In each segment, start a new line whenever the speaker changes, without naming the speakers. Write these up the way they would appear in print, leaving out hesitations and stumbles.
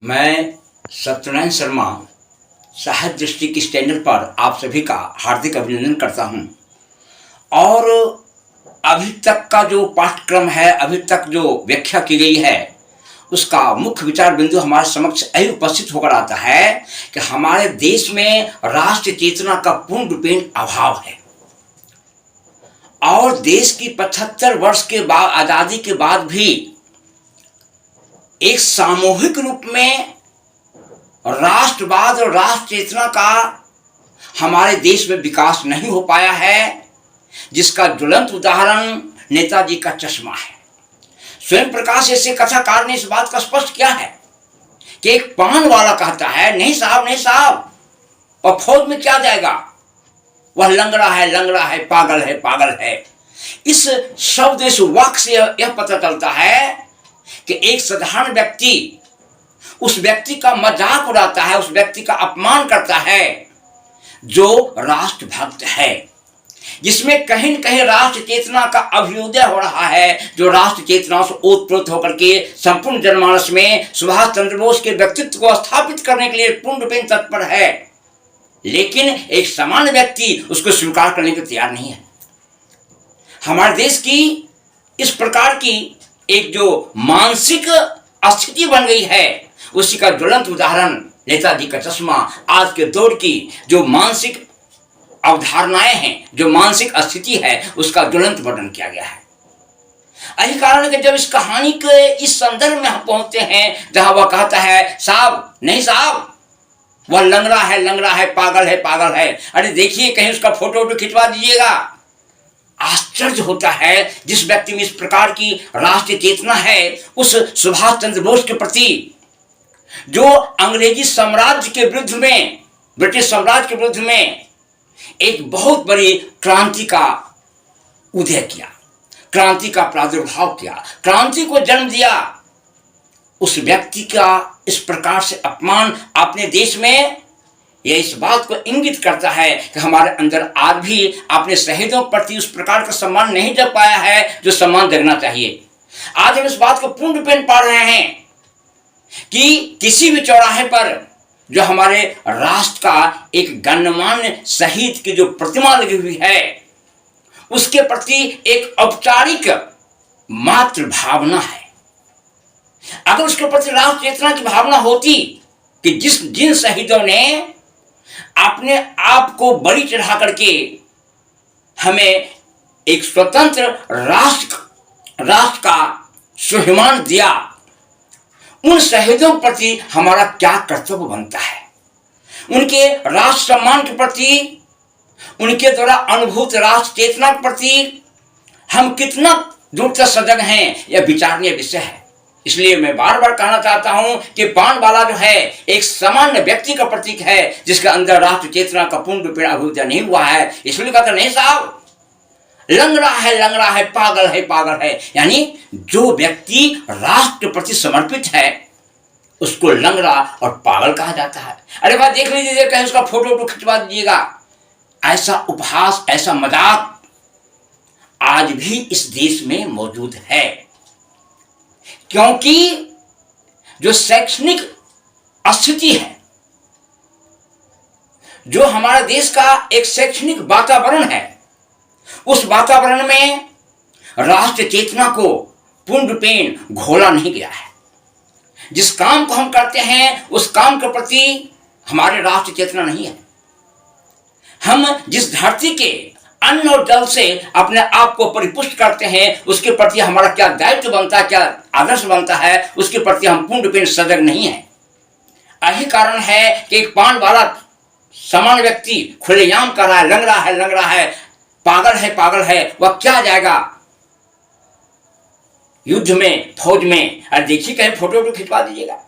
मैं सत्यनारायण शर्मा साहित्य दृष्टि की चैनल पर आप सभी का हार्दिक अभिनंदन करता हूं। और अभी तक का जो पाठ्यक्रम है, अभी तक जो व्याख्या की गई है, उसका मुख्य विचार बिंदु हमारे समक्ष यही उपस्थित होकर आता है कि हमारे देश में राष्ट्र चेतना का पूर्ण रूपेण अभाव है। और देश की 75 वर्ष के बाद, आजादी के बाद भी एक सामूहिक रूप में राष्ट्रवाद और राष्ट्र चेतना का हमारे देश में विकास नहीं हो पाया है, जिसका ज्वलंत उदाहरण नेताजी का चश्मा है। स्वयं प्रकाश ऐसे कथाकार ने इस बात का स्पष्ट किया है कि एक पान वाला कहता है, नहीं साहब नहीं साहब, और फौज में क्या जाएगा, वह लंगड़ा है, पागल है। इस शब्द, इस वाक्य से यह पता चलता है कि एक साधारण व्यक्ति उस व्यक्ति का मजाक उड़ाता है, उस व्यक्ति का अपमान करता है जो राष्ट्रभक्त है, जिसमें कहीं न कहीं राष्ट्र चेतना का अभ्युदय हो रहा है, जो राष्ट्र चेतना से ओतप्रोत होकर के संपूर्ण जनमानस में सुभाष चंद्र बोस के व्यक्तित्व को स्थापित करने के लिए पूर्ण रूपेण तत्पर है। लेकिन एक सामान्य व्यक्ति उसको स्वीकार करने को तैयार नहीं है। हमारे देश की इस प्रकार की एक जो मानसिक स्थिति बन गई है, उसी का ज्वलंत उदाहरण नेताजी का चश्मा, आज के दौर की जो मानसिक अवधारणाएं हैं, जो मानसिक स्थिति है, उसका ज्वलंत वर्णन किया गया है। यही कारण है कि जब इस कहानी के इस संदर्भ में हम पहुंचते हैं जहां वह कहता है, साहब नहीं साहब, वह लंगड़ा है, पागल है, अरे देखिए कहीं उसका फोटो खिंचवा दीजिएगा। आश्चर्य होता है जिस व्यक्ति में इस प्रकार की राष्ट्रीय चेतना है, उस सुभाष चंद्र बोस के प्रति जो अंग्रेजी साम्राज्य के विरुद्ध में, ब्रिटिश साम्राज्य के विरुद्ध में एक बहुत बड़ी क्रांति का उदय किया, क्रांति का प्रादुर्भाव किया, क्रांति को जन्म दिया, उस व्यक्ति का इस प्रकार से अपमान अपने देश में, यह इस बात को इंगित करता है कि हमारे अंदर आज भी अपने शहीदों प्रति उस प्रकार का सम्मान नहीं जग पाया है जो सम्मान जगना चाहिए। आज हम इस बात को पूर्ण रूपेण पा रहे हैं कि किसी भी चौराहे पर जो हमारे राष्ट्र का एक गण्यमान्य शहीद की जो प्रतिमा लगी हुई है, उसके प्रति एक औपचारिक मात्र भावना है। अगर उसके प्रति राष्ट्र चेतना की भावना होती कि जिन शहीदों ने अपने आप को बलि चढ़ा करके हमें एक स्वतंत्र राष्ट्र का स्वाभिमान दिया, उन शहीदों के प्रति हमारा क्या कर्तव्य बनता है, उनके राष्ट्र सम्मान के प्रति, उनके द्वारा अनुभूत राष्ट्र चेतना के प्रति हम कितना दूर तक सजग हैं, यह विचारणीय विषय है। इसलिए मैं बार बार कहना चाहता हूं कि पान वाला जो है एक सामान्य व्यक्ति का प्रतीक है, जिसके अंदर राष्ट्र चेतना का पूर्ण रूपेण अभ्युदय नहीं हुआ है। इसलिए कहता नहीं साहब, लंगड़ा है, पागल है। यानी जो व्यक्ति राष्ट्र के प्रति समर्पित है उसको लंगड़ा और पागल कहा जाता है। अरे भाई देख लीजिए, कहीं उसका फोटो खिंचवा दीजिएगा। ऐसा उपहास, ऐसा मजाक आज भी इस देश में मौजूद है, क्योंकि जो शैक्षणिक स्थिति है, जो हमारे देश का एक शैक्षणिक वातावरण है, उस वातावरण में राष्ट्र चेतना को पूर्ण रूपेण घोला नहीं गया है। जिस काम को हम करते हैं उस काम के प्रति हमारे राष्ट्र चेतना नहीं है। हम जिस धरती के अन्न और जल से अपने आप को परिपुष्ट करते हैं, उसके प्रति हमारा क्या दायित्व बनता है, क्या आदर्श बनता है, उसके प्रति हम पूर्ण रूपेण सजग नहीं है। यही कारण है कि एक पान वाला सामान्य व्यक्ति खुलेआम कर रहा है, लंगड़ा है, पागल है, वह क्या जाएगा युद्ध में, फौज में, अरे देखिए कहीं फोटो खिंचवा दीजिएगा।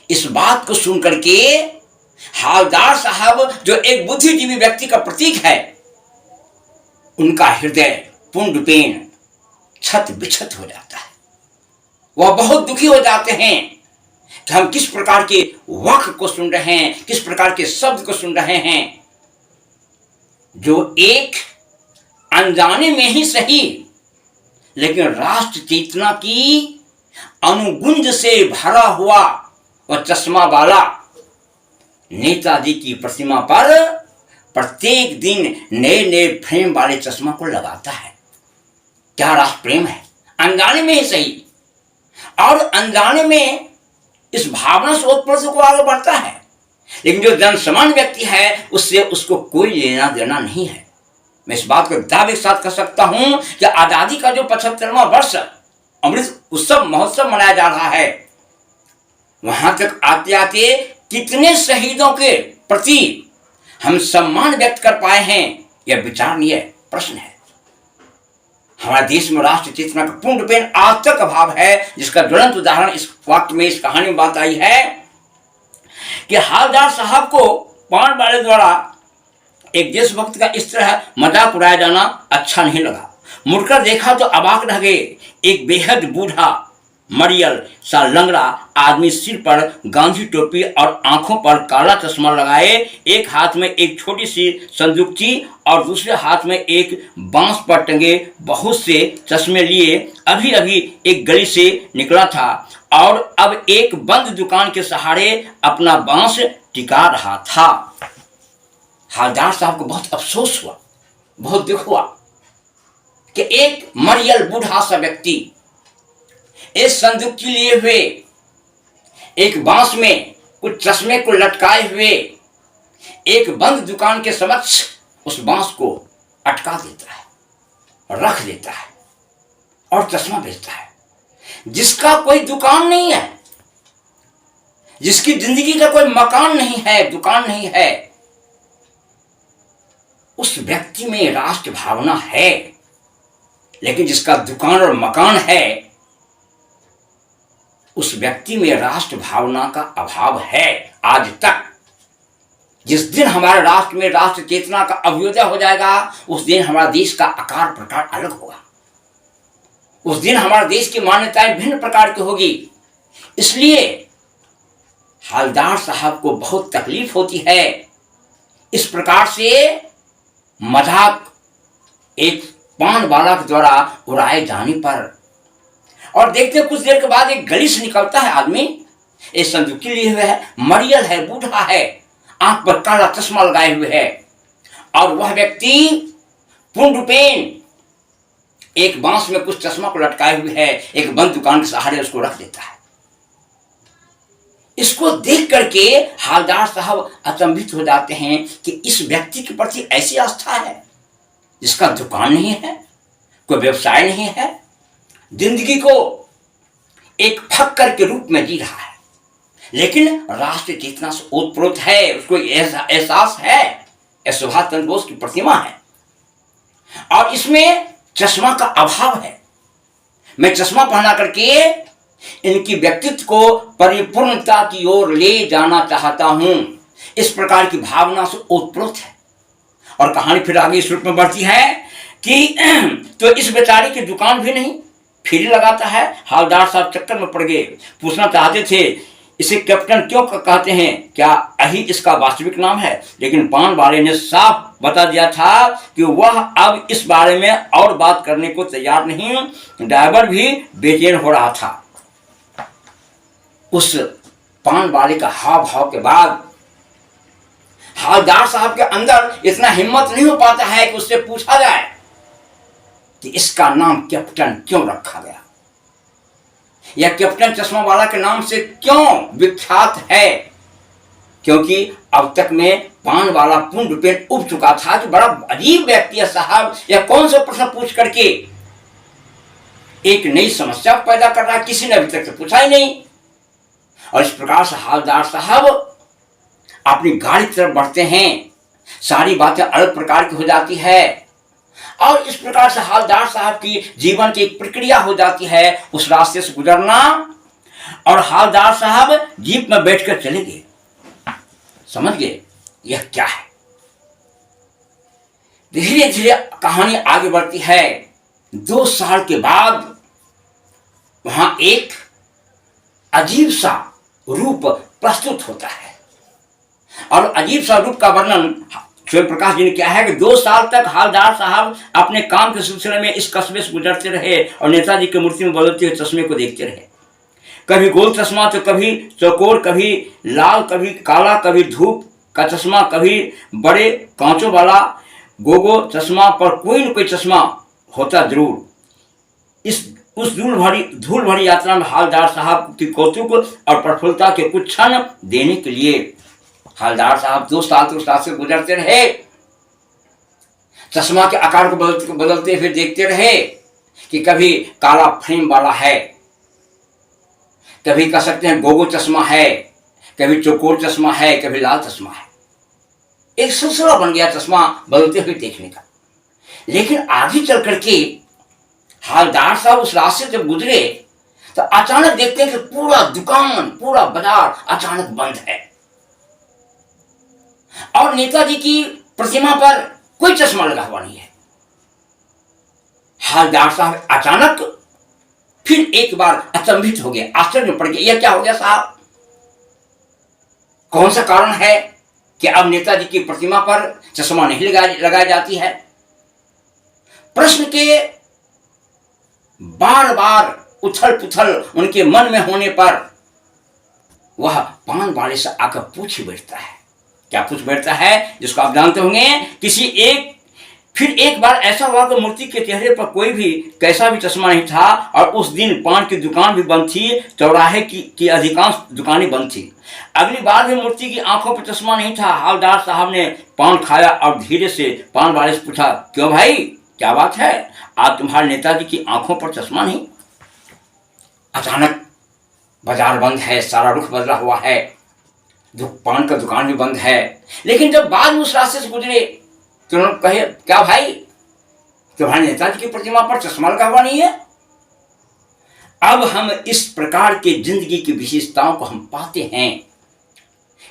इस बात को सुन करके हवलदार साहब जो एक बुद्धिजीवी व्यक्ति का प्रतीक है, उनका हृदय पूर्ण रूपेण छत बिछत हो जाता है। वह बहुत दुखी हो जाते हैं कि हम किस प्रकार के वाक्य को सुन रहे हैं, किस प्रकार के शब्द को सुन रहे हैं, जो एक अनजाने में ही सही, लेकिन राष्ट्र चेतना की अनुगुंज से भरा हुआ वह चश्मा वाला नेताजी की प्रतिमा पर प्रत्येक दिन नए नए फ्रेम वाले चश्मा को लगाता है। क्या राष्ट्र प्रेम है, अनजाने में ही सही, और अनजाने में इस भावना से ओतप्रोत को आगे बढ़ता है। लेकिन जो जनसामान्य व्यक्ति है उससे उसको कोई लेना देना नहीं है। मैं इस बात को दावे के साथ कह सकता हूं कि आजादी का जो 75वां वर्ष अमृत उत्सव महोत्सव मनाया जा रहा है, वहां तक आते आते कितने शहीदों के प्रति हम सम्मान व्यक्त कर पाए हैं, यह विचारणीय प्रश्न है। हमारे देश में राष्ट्र चेतना का पूर्णपेन आज तक अभाव है, जिसका ज्वलंत उदाहरण इस वक्त में, इस कहानी में बात आई है कि हालदार साहब को पान वाले द्वारा एक देशभक्त का इस तरह मजाक उड़ाया जाना अच्छा नहीं लगा। मुड़कर देखा तो अबाक रह गए। एक बेहद बूढ़ा मरियल सा लंगड़ा आदमी सिर पर गांधी टोपी और आंखों पर काला चश्मा लगाए, एक हाथ में एक छोटी सी संदूकची और दूसरे हाथ में एक बांस पर टंगे बहुत से चश्मे लिए अभी अभी एक गली से निकला था और अब एक बंद दुकान के सहारे अपना बांस टिका रहा था। हालदार साहब को बहुत अफसोस हुआ, बहुत दुख हुआ कि एक मरियल बूढ़ा सा व्यक्ति इस संदूकची लिए हुए, एक बांस में कुछ चश्मे को लटकाए हुए एक बंद दुकान के समक्ष उस बांस को अटका देता है, रख देता है और चश्मा बेचता है। जिसका कोई दुकान नहीं है, जिसकी जिंदगी का कोई मकान नहीं है, दुकान नहीं है, उस व्यक्ति में राष्ट्र भावना है। लेकिन जिसका दुकान और मकान है, उस व्यक्ति में राष्ट्र भावना का अभाव है आज तक। जिस दिन हमारे राष्ट्र में राष्ट्र चेतना का अभ्युदय हो जाएगा, उस दिन हमारा देश का आकार प्रकार अलग होगा। उस दिन हमारे देश की मान्यताएं भिन्न प्रकार की होगी। इसलिए हालदार साहब को बहुत तकलीफ होती है इस प्रकार से मजाक एक पान वाला के द्वारा उड़ाए जाने पर। और देखते कुछ देर के बाद एक गली से निकलता है आदमी, एक संदूकी लिए हुए है, मरियल है, बूढ़ा है, आंख पर काला चश्मा लगाए हुए है, और वह व्यक्ति पूर्ण रूपेण एक बांस में कुछ चश्मा को लटकाए हुए है, एक बंद दुकान के सहारे उसको रख देता है। इसको देख करके हालदार साहब अचंभित हो जाते हैं कि इस व्यक्ति के प्रति ऐसी आस्था है जिसका दुकान नहीं है, कोई व्यवसाय नहीं है, जिंदगी को एक फक्कर के रूप में जी रहा है, लेकिन राष्ट्र चेतना से ओतप्रोत है, उसको एहसास है। यह सुभाष चंद्र बोस की प्रतिमा है और इसमें चश्मा का अभाव है। मैं चश्मा पहना करके इनकी व्यक्तित्व को परिपूर्णता की ओर ले जाना चाहता हूं, इस प्रकार की भावना से ओतप्रोत है। और कहानी फिर आगे इस रूप में बढ़ती है कि तो इस बेचारे की दुकान भी नहीं, फेरी लगाता है। हालदार साहब चक्कर में पड़ गए, पूछना चाहते थे इसे कैप्टन क्यों कहते हैं, क्या यही इसका वास्तविक नाम है, लेकिन पान वाले ने साफ बता दिया था कि वह अब इस बारे में और बात करने को तैयार नहीं। ड्राइवर भी बेचैन हो रहा था। उस पान वाले का हाव भाव के बाद हालदार साहब के अंदर इतना हिम्मत नहीं हो पाता है कि उससे पूछा जाए कि इसका नाम कैप्टन क्यों रखा गया, या कैप्टन चश्मा वाला के नाम से क्यों विख्यात है। क्योंकि अब तक में पान वाला पूर्ण रूपेण उब चुका था कि बड़ा अजीब व्यक्ति है साहब, यह कौन सा प्रश्न पूछ करके एक नई समस्या पैदा कर रहा है, किसी ने अभी तक से पूछा ही नहीं। और इस प्रकार से हालदार साहब अपनी गाड़ी की तरफ बढ़ते हैं, सारी बातें अलग प्रकार की हो जाती है और इस प्रकार से हालदार साहब की जीवन की एक प्रक्रिया हो जाती है उस रास्ते से गुजरना। और हालदार साहब जीप में बैठकर चले गए। समझ गए यह क्या है। धीरे धीरे कहानी आगे बढ़ती है। 2 साल के बाद वहां एक अजीब सा रूप प्रस्तुत होता है और अजीब सा रूप का वर्णन स्वयं प्रकाश जी ने किया है कि 2 साल तक हालदार साहब अपने काम के सिलसिले में इस कस्बे से गुजरते रहे और नेताजी की मूर्ति में बदलते हुए चश्मे को देखते रहे। कभी गोल चश्मा तो कभी चौकोर, कभी लाल, कभी काला, कभी धूप का चश्मा, कभी बड़े कांचों वाला गोगो चश्मा, पर कोई न कोई चश्मा होता जरूर। इस उस धूल भरी यात्रा में हालदार साहब की कौतुक और प्रफुल्लता के कुछ क्षण देने के लिए हालदार साहब 2 साल तो उस रास्ते से गुजरते रहे, चश्मा के आकार को बदलते हुए देखते रहे कि कभी काला फ्रेम वाला है, कभी कह सकते हैं गोगो चश्मा है, कभी चौकोर चश्मा है, कभी लाल चश्मा है। एक सिलसिला बन गया चश्मा बदलते हुए देखने का। लेकिन आगे चल करके हालदार साहब उस रास्ते से गुजरे तो अचानक देखते हैं कि पूरा दुकान, पूरा बाजार अचानक बंद है और नेताजी की प्रतिमा पर कोई चश्मा लगा हुआ नहीं है। हालदार साहब अचानक फिर एक बार अचंभित हो गए, आश्चर्य में पड़ गए, यह क्या हो गया साहब? कौन सा कारण है कि अब नेताजी की प्रतिमा पर चश्मा नहीं लगाई जाती है? प्रश्न के बार बार उथल पुथल उनके मन में होने पर वह पान वाले से आकर पूछ बैठता है। क्या पूछ बैठता है? जिसको आप जानते होंगे। फिर एक बार ऐसा हुआ कि मूर्ति के चेहरे पर कोई भी कैसा भी चश्मा नहीं था और उस दिन पान की दुकान भी बंद थी, चौराहे की अधिकांश दुकानें बंद थी। अगली बार भी मूर्ति की आंखों पर चश्मा नहीं था। हालदार साहब ने पान खाया और धीरे से पान वाले से पूछा, क्यों भाई, क्या बात है, आज तुम्हारे नेताजी की आंखों पर चश्मा नहीं? अचानक बाजार बंद है, सारा रुख बदला हुआ है, पान का दुकान भी बंद है। लेकिन जब बाद में उस रास्ते से गुजरे तो उन्होंने कहे, क्या भाई, तुम्हारे नेताजी की प्रतिमा पर चश्मा लगा हुआ नहीं है? अब हम इस प्रकार के जिंदगी की विशेषताओं को हम पाते हैं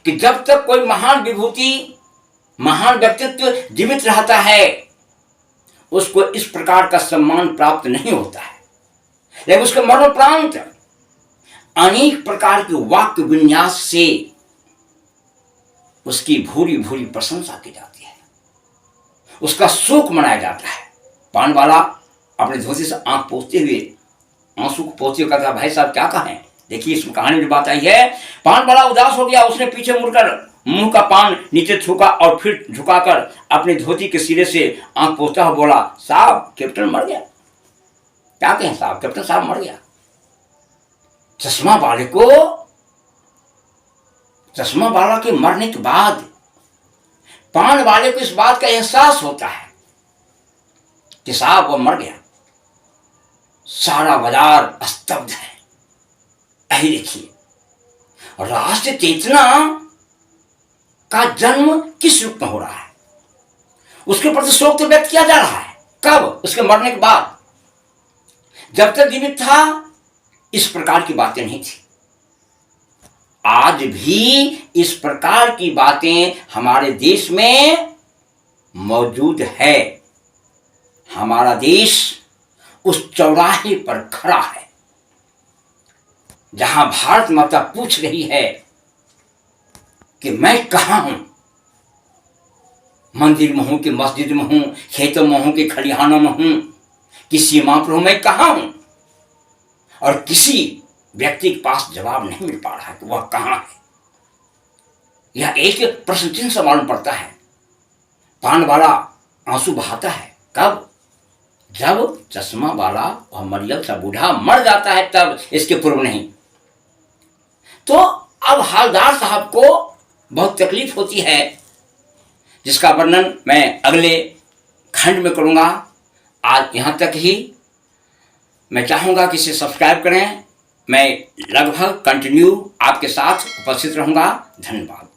कि जब तक कोई महान विभूति, महान व्यक्तित्व जीवित रहता है उसको इस प्रकार का सम्मान प्राप्त नहीं होता है। लेकिन उसके मरणोपरांत अनेक प्रकार के वाक्य विन्यास से उसकी भूरी भूरी प्रशंसा की जाती है, उसका शोक मनाया जाता है। पान वाला अपने धोती से आंख पोंछते हुए, आंसू को पोंछते हुए कहता, भाई साहब क्या कहें, देखिए इसमें कहानी में जो बात आई है। पान वाला उदास हो गया, उसने पीछे मुड़कर मुंह का पान नीचे थूका और फिर झुकाकर अपने धोती के सिरे से आंख पोंछता हुआ बोला, साहब कैप्टन मर गया। क्या कहें साहब, कैप्टन साहब मर गया। चश्मा वाला के मरने के बाद पान वाले को इस बात का एहसास होता है कि साहब वो मर गया। सारा बाजार स्तब्ध है। यही देखिए, राष्ट्र चेतना का जन्म किस रूप में हो रहा है, उसके प्रति शोक तो व्यक्त किया जा रहा है। कब? उसके मरने के बाद। जब तक जीवित था इस प्रकार की बातें नहीं थी। आज भी इस प्रकार की बातें हमारे देश में मौजूद है। हमारा देश उस चौराहे पर खड़ा है जहां भारत माता पूछ रही है कि मैं कहां हूं। मंदिर में हूं कि मस्जिद में हूं, खेतों में हूं कि खलिहानों में हूं, किस सीमा पर हूं, मैं कहां हूं? और किसी व्यक्ति के पास जवाब नहीं मिल पा रहा है कि वह कहां है। यह एक प्रश्न चिन्ह से मालूम पड़ता है। पान वाला आंसू बहाता है। कब? जब चश्मा वाला और मरियम सा बूढ़ा मर जाता है, तब, इसके पूर्व नहीं। तो अब हालदार साहब को बहुत तकलीफ होती है, जिसका वर्णन मैं अगले खंड में करूंगा। आज यहां तक ही। मैं चाहूंगा कि इसे सब्सक्राइब करें। मैं लगभग कंटिन्यू आपके साथ उपस्थित रहूंगा। धन्यवाद।